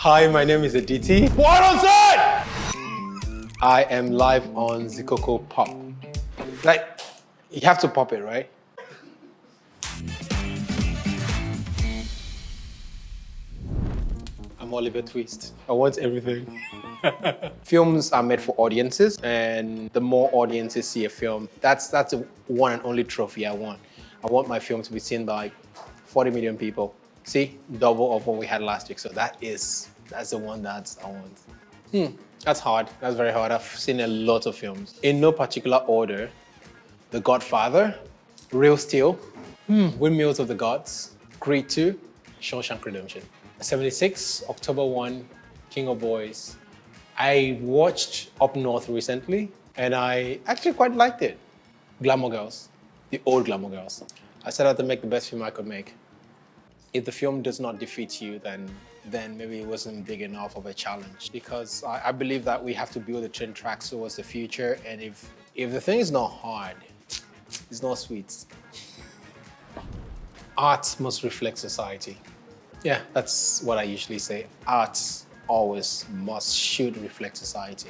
Hi, my name is Editi. What on set? I am live on Zikoko Pop. Like, you have to pop it, right? I'm Oliver Twist. I want everything. Films are made for audiences, and the more audiences see a film, that's the one and only trophy I want. I want my film to be seen by 40 million people. See, double of what we had last week. So that's the one that I want. That's hard. That's very hard. I've seen a lot of films. In no particular order: The Godfather, Real Steel, Windmills of the Gods, Creed 2, Shawshank Redemption. 76, October 1, King of Boys. I watched Up North recently, and I actually quite liked it. Glamour Girls, the old Glamour Girls. I set out to make the best film I could make. If the film does not defeat you, then maybe it wasn't big enough of a challenge. Because I believe that we have to build the train tracks towards the future, and if the thing is not hard, it's not sweet. Art must reflect society. Yeah, that's what I usually say. Art always should reflect society.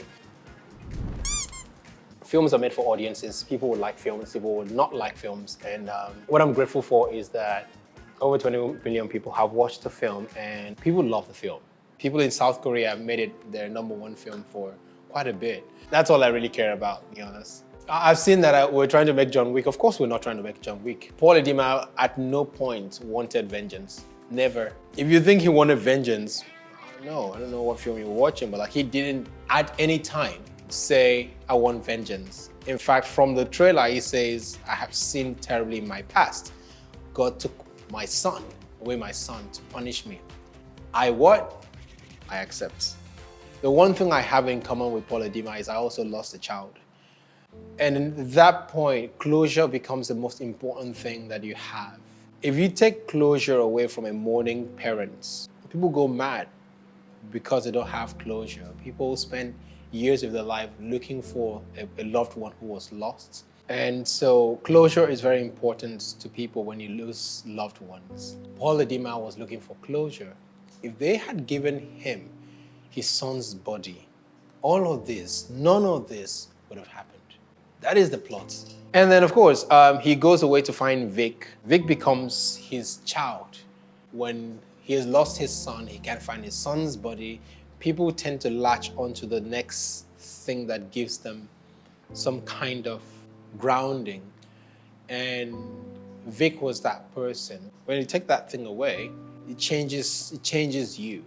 Films are made for audiences. People will like films, people will not like films. And what I'm grateful for is that over 20 million people have watched the film and people love the film. People in South Korea have made it their #1 film for quite a bit. That's all I really care about, to be honest. I've seen that we're trying to make John Wick. Of course we're not trying to make John Wick. Paul Edema at no point wanted vengeance. Never. If you think he wanted vengeance, I don't know what film you're watching, but like he didn't at any time say, I want vengeance. In fact, from the trailer, he says, I have sinned terribly in my past. God took my son to punish me. I accept. The one thing I have in common with Paul Edema is I also lost a child. And at that point, closure becomes the most important thing that you have. If you take closure away from a mourning parent, people go mad because they don't have closure. People spend years of their life looking for a loved one who was lost. And so closure is very important to people when you lose loved ones. Paul Edema was looking for closure. If they had given him his son's body, none of this would have happened. That is the plot. And then, of course, he goes away to find Wick. Wick becomes his child. When he has lost his son, he can't find his son's body. People tend to latch onto the next thing that gives them some kind of grounding. And Wick was that person. When you take that thing away, it changes you.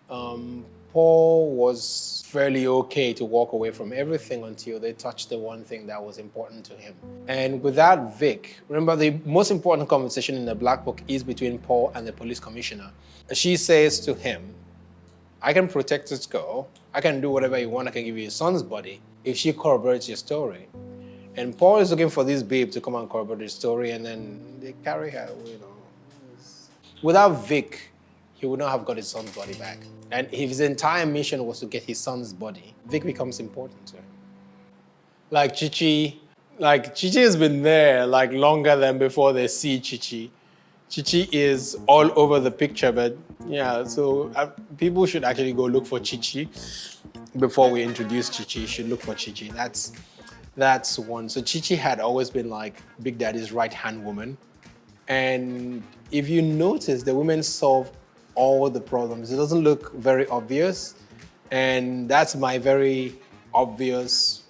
Paul was fairly okay to walk away from everything until they touched the one thing that was important to him. And without Wick, remember the most important conversation in the Black Book is between Paul and the police commissioner. She says to him, I can protect this girl, I can do whatever you want, I can give you your son's body if she corroborates your story. And Paul is looking for this babe to come and corroborate his story, and then they carry her, Without Wick, he would not have got his son's body back. And if his entire mission was to get his son's body, Wick becomes important to him. Like Chichi has been there longer than before they see Chichi. Chichi is all over the picture, but yeah, so people should actually go look for Chichi before we introduce Chichi. Should look for Chichi. That's one. So Chichi had always been like Big Daddy's right-hand woman. And if you notice, the women solve all the problems. It doesn't look very obvious. And that's my very obvious,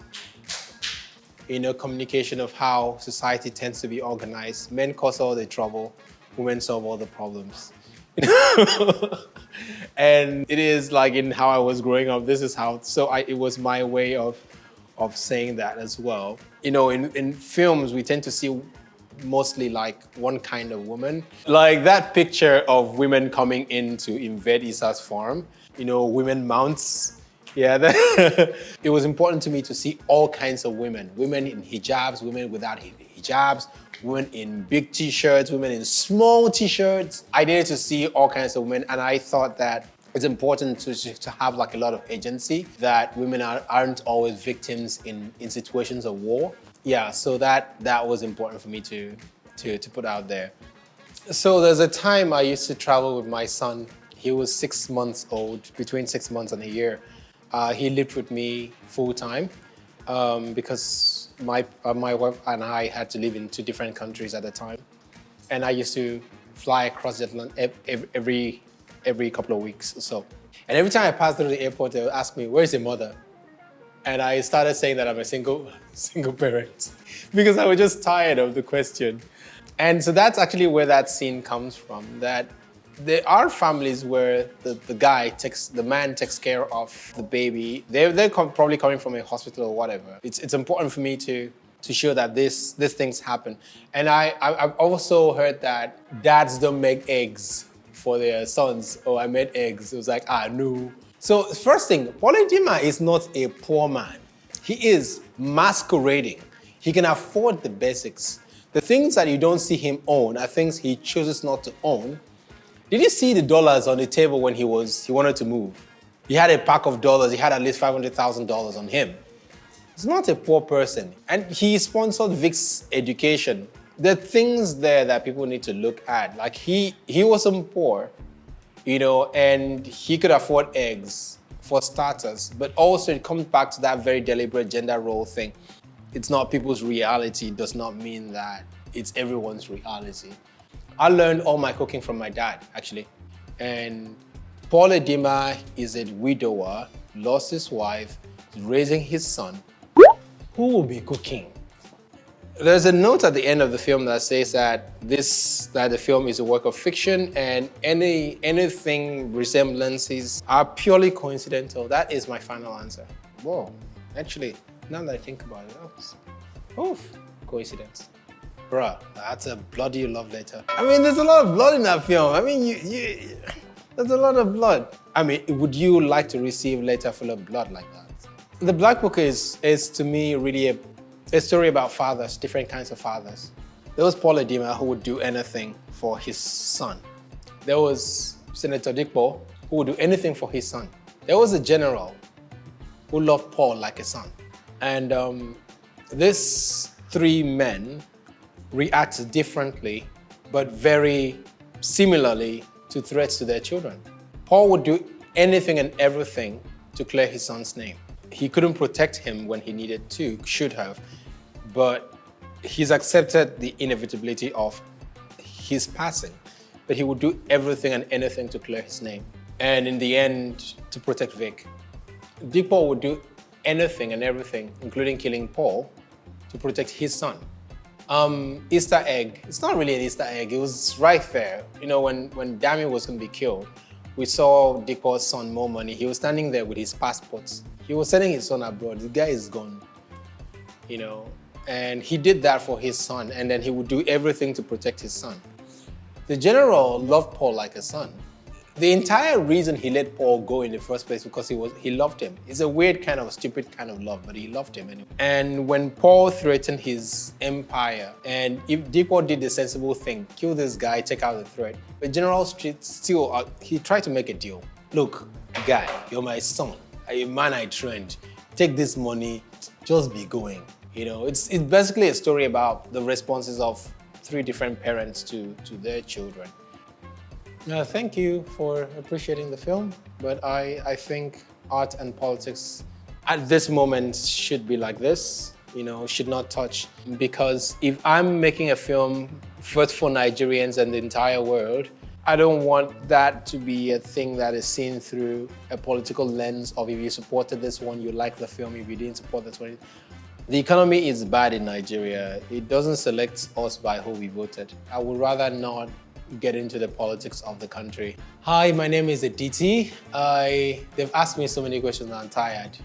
communication of how society tends to be organized. Men cause all the trouble, women solve all the problems. And it is like in how I was growing up, this is how, it was my way of saying that as well. In films, we tend to see mostly like one kind of woman. Like that picture of women coming in to invade Issa's farm, women mounts. Yeah, it was important to me to see all kinds of women. Women in hijabs, women without hijabs, women in big t-shirts, women in small t-shirts. I needed to see all kinds of women, and I thought that it's important to have like a lot of agency, that women aren't always victims in situations of war. Yeah, so that was important for me to put out there. So there's a time I used to travel with my son he was 6 months old, between 6 months and a year. He lived with me full time because my wife and I had to live in 2 different countries at the time. And I used to fly across the Atlantic every couple of weeks or so. And every time I passed through the airport, they would ask me, "Where's your mother?" And I started saying that I'm a single parent because I was just tired of the question. And so that's actually where that scene comes from, that there are families where the man takes care of the baby. They're probably coming from a hospital or whatever. It's important for me to show that these things happen. And I've also heard that dads don't make eggs for their sons. "Oh, I made eggs." It was like, no. So first thing, Paul Edema is not a poor man. He is masquerading. He can afford the basics. The things that you don't see him own are things he chooses not to own. Did you see the dollars on the table when he wanted to move? He had a pack of dollars. He had at least $500,000 on him. He's not a poor person. And he sponsored Wick's education. There are things there that people need to look at. Like he wasn't poor, and he could afford eggs for starters. But also it comes back to that very deliberate gender role thing. It's not people's reality. It does not mean that it's everyone's reality. I learned all my cooking from my dad, actually. And Paul Edema is a widower, lost his wife, raising his son. Who will be cooking? There's a note at the end of the film that says that the film is a work of fiction and anything resemblances are purely coincidental. That is my final answer. Whoa, actually, now that I think about it, coincidence. Bruh, that's a bloody love letter. I mean, there's a lot of blood in that film. I mean, there's a lot of blood. I mean, would you like to receive a letter full of blood like that? The Black Book is to me really a story about fathers, different kinds of fathers. There was Paul Edema who would do anything for his son. There was Senator Zikoko who would do anything for his son. There was a general who loved Paul like a son. And these 3 men react differently, but very similarly to threats to their children. Paul would do anything and everything to clear his son's name. He couldn't protect him when he needed to, should have, but he's accepted the inevitability of his passing. But he would do everything and anything to clear his name. And in the end, to protect Wick. Zikoko would do anything and everything, including killing Paul, to protect his son. Easter egg. It's not really an Easter egg. It was right there. When Damien was going to be killed, we saw Zikoko's son, More Money. He was standing there with his passports. He was sending his son abroad. The guy is gone, and he did that for his son, and then he would do everything to protect his son. The general loved Paul like a son. The entire reason he let Paul go in the first place because he loved him. It's a weird kind of stupid kind of love, but he loved him anyway. And when Paul threatened his empire, and if Zikoko did the sensible thing, kill this guy, take out the threat, but General Street still, he tried to make a deal. Look, guy, you're my son. A man I trained. Take this money, just be going. It's basically a story about the responses of 3 different parents to their children. Thank you for appreciating the film, but I think art and politics at this moment should be like this, should not touch. Because if I'm making a film first for Nigerians and the entire world, I don't want that to be a thing that is seen through a political lens of if you supported this one, you like the film, if you didn't support this one. The economy is bad in Nigeria. It doesn't select us by who we voted. I would rather not get into the politics of the country. Hi, my name is Editi. They've asked me so many questions, I'm tired.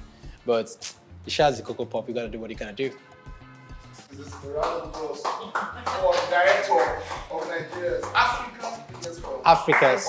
But Zikoko Pop, you gotta do what you gotta do. This is a round of applause for director of Nigeria's Africa's biggest film. Africa's.